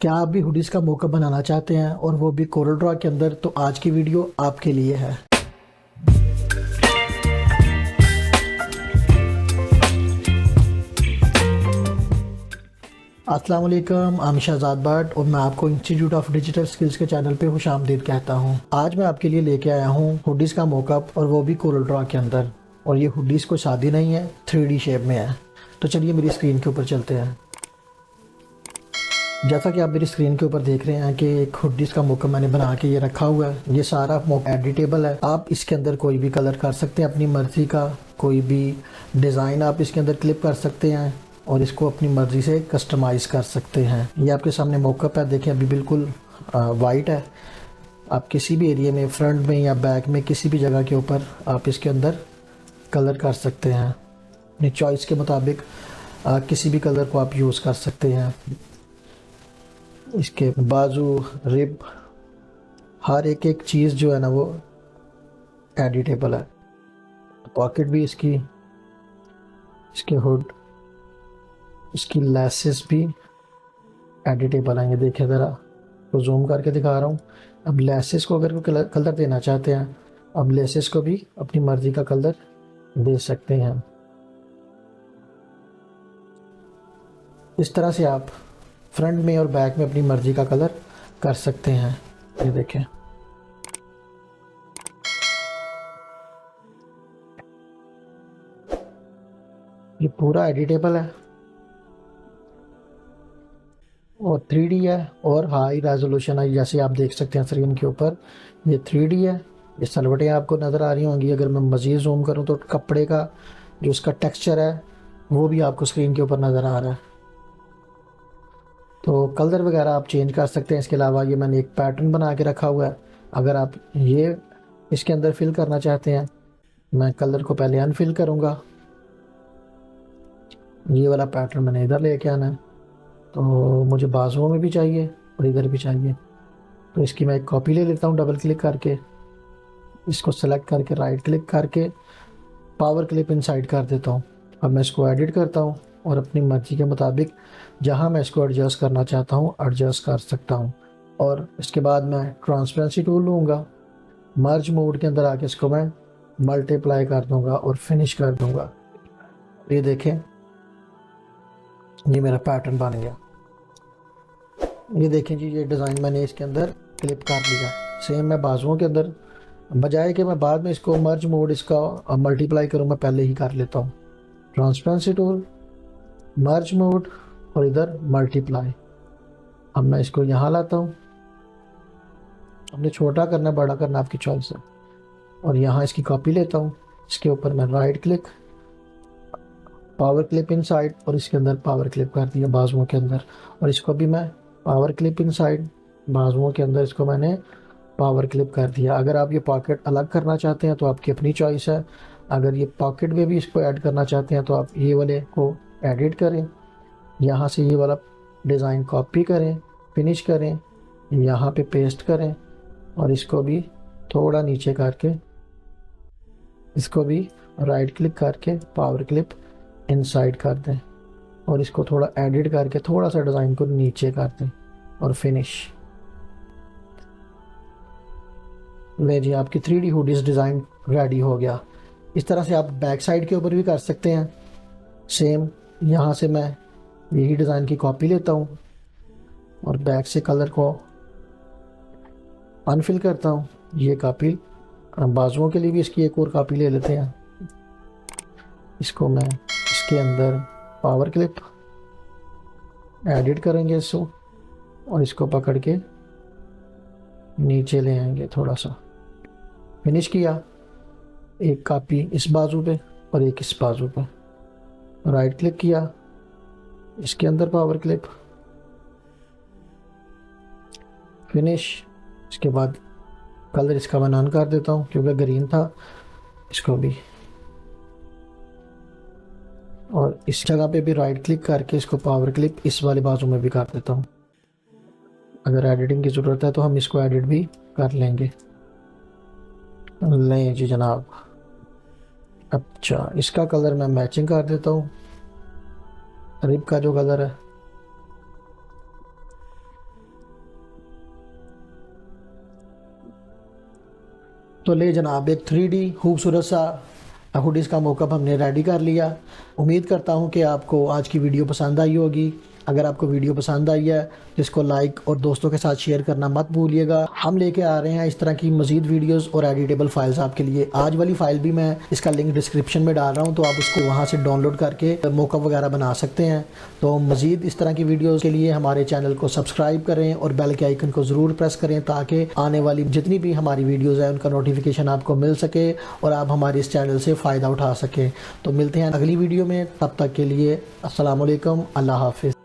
क्या आप भी हुडीज का मोका बनाना चाहते हैं और वो भी कोरल ड्रॉ के अंदर? तो आज की वीडियो आपके लिए है। अस्सलाम वालेकुम, I'm शहजाद भट्ट और मैं आपको इंस्टीट्यूट ऑफ डिजिटल स्किल्स के चैनल पे खुशामदीद कहता हूँ। आज मैं आपके लिए लेके आया हूँ हुडीज का मोकअप और वो भी कोरल ड्रॉ के अंदर। और ये हुडीज कोई शादी नहीं है, 3D शेप में है। तो चलिए मेरी स्क्रीन के ऊपर चलते हैं। जैसा कि आप मेरी स्क्रीन के ऊपर देख रहे हैं कि एक हुडीज का मोका मैंने बना के ये रखा हुआ है। ये सारा मोका एडिटेबल है। आप इसके अंदर कोई भी कलर कर सकते हैं अपनी मर्ज़ी का, कोई भी डिज़ाइन आप इसके अंदर क्लिप कर सकते हैं और इसको अपनी मर्ज़ी से कस्टमाइज़ कर सकते हैं। ये आपके सामने मोकअप है, देखें अभी बिल्कुल वाइट है। आप किसी भी एरिया में, फ्रंट में या बैक में, किसी भी जगह के ऊपर आप इसके अंदर कलर कर सकते हैं अपनी चॉइस के मुताबिक। किसी भी कलर को आप यूज़ कर सकते हैं। इसके बाजू, रिब, हर एक एक चीज़ जो है ना वो एडिटेबल है। पॉकेट भी इसकी, इसके हुड, इसकी लेसेस भी एडिटेबल हैं। ये देखें ज़रा, तो जूम करके दिखा रहा हूँ। अब लेसेस को अगर कोई कलर देना चाहते हैं, अब लेसेस को भी अपनी मर्ज़ी का कलर दे सकते हैं। इस तरह से आप फ्रंट में और बैक में अपनी मर्ज़ी का कलर कर सकते हैं। ये देखें, ये पूरा एडिटेबल है और 3D है और हाई रेजोल्यूशन है। जैसे आप देख सकते हैं स्क्रीन के ऊपर, ये 3D है। ये सलवटें आपको नज़र आ रही होंगी। अगर मैं मज़ीद जूम करूं तो कपड़े का जो इसका टेक्सचर है वो भी आपको स्क्रीन के ऊपर नज़र आ रहा है। तो कलर वगैरह आप चेंज कर सकते हैं। इसके अलावा ये मैंने एक पैटर्न बना के रखा हुआ है। अगर आप ये इसके अंदर फिल करना चाहते हैं, मैं कलर को पहले अनफिल करूँगा। ये वाला पैटर्न मैंने इधर लेके आना है, तो मुझे बाजुओं में भी चाहिए और इधर भी चाहिए। तो इसकी मैं एक कॉपी ले लेता हूँ, डबल क्लिक करके इसको सेलेक्ट करके राइट क्लिक करके पावर क्लिप इनसाइड कर देता हूँ। अब मैं इसको एडिट करता हूँ और अपनी मर्ज़ी के मुताबिक जहाँ मैं इसको एडजस्ट करना चाहता हूँ एडजस्ट कर सकता हूँ। और इसके बाद मैं ट्रांसपेरेंसी टूल लूँगा, मर्ज मोड के अंदर आके इसको मैं मल्टीप्लाई कर दूँगा और फिनिश कर दूँगा। ये देखें, ये मेरा पैटर्न बन गया। ये देखें जी, ये डिज़ाइन मैंने इसके अंदर क्लिप कर लिया। सेम मैं बाजुओं के अंदर, बजाय कि मैं बाद में इसको मर्ज मोड इसका मल्टीप्लाई करूँ, मैं पहले ही कर लेता हूँ। ट्रांसपेरेंसी टूल, मर्ज मोड और इधर मल्टीप्लाई। अब मैं इसको यहाँ लाता हूँ। हमने छोटा करना बड़ा करना आपकी चॉइस है। और यहाँ इसकी कॉपी लेता हूँ। इसके ऊपर मैं right click, power clip inside और इसके अंदर पावर क्लिप कर दिया बाजुओं के अंदर। और इसको भी मैं पावर क्लिप इनसाइड, बाजुओं के अंदर इसको मैंने पावर क्लिप कर दिया। अगर आप ये पॉकेट अलग करना चाहते हैं तो आपकी अपनी चॉइस है। अगर ये पॉकेट में भी इसको ऐड करना चाहते हैं तो आप ये वाले को एडिट करें, यहाँ से ये वाला डिज़ाइन कॉपी करें, फिनिश करें, यहाँ पे पेस्ट करें और इसको भी थोड़ा नीचे करके इसको भी राइट क्लिक करके पावर क्लिप इनसाइड कर दें और इसको थोड़ा एडिट करके थोड़ा सा डिज़ाइन को नीचे कर दें और फिनिश। ले जी, आपकी 3D हुडीज डिज़ाइन रेडी हो गया। इस तरह से आप बैक साइड के ऊपर भी कर सकते हैं। सेम यहाँ से मैं यही डिज़ाइन की कॉपी लेता हूँ और बैक से कलर को अनफिल करता हूँ। ये कॉपी बाजुओं के लिए भी इसकी एक और कॉपी ले लेते हैं। इसको मैं इसके अंदर पावर क्लिप एडिट करेंगे इसको और इसको पकड़ के नीचे ले आएंगे थोड़ा सा। फिनिश किया, एक कॉपी इस बाजू पे और एक इस बाजू पे। राइट क्लिक किया, इसके अंदर पावर क्लिप, फिनिश। इसके बाद कलर इसका मैं नॉन कर देता हूँ क्योंकि ग्रीन था, इसको भी। और इस जगह पे भी राइट क्लिक करके इसको पावर क्लिप इस वाले बाजू में भी कर देता हूँ। अगर एडिटिंग की ज़रूरत है तो हम इसको एडिट भी कर लेंगे। लें जी जनाब। अच्छा, इसका कलर मैं मैचिंग कर देता हूँ। रिब का जो कलर है तो ले जनाब, एक 3D खूबसूरत सा हुडीज़ का मॉकअप हमने रेडी कर लिया। उम्मीद करता हूँ कि आपको आज की वीडियो पसंद आई होगी। अगर आपको वीडियो पसंद आई है तो इसको लाइक और दोस्तों के साथ शेयर करना मत भूलिएगा। हम लेके आ रहे हैं इस तरह की मज़ीद वीडियोस और एडिटेबल फाइल्स आपके लिए। आज वाली फ़ाइल भी मैं इसका लिंक डिस्क्रिप्शन में डाल रहा हूँ, तो आप उसको वहाँ से डाउनलोड करके मॉकअप वगैरह बना सकते हैं। तो मज़ीद इस तरह की वीडियोज़ के लिए हमारे चैनल को सब्सक्राइब करें और बेल के आइकन को ज़रूर प्रेस करें, ताकि आने वाली जितनी भी हमारी वीडियोज़ हैं उनका नोटिफिकेशन आपको मिल सके और आप हमारे इस चैनल से फ़ायदा उठा सकें। तो मिलते हैं अगली वीडियो में, तब तक के लिए अस्सलाम वालेकुम, अल्लाह हाफ़िज़।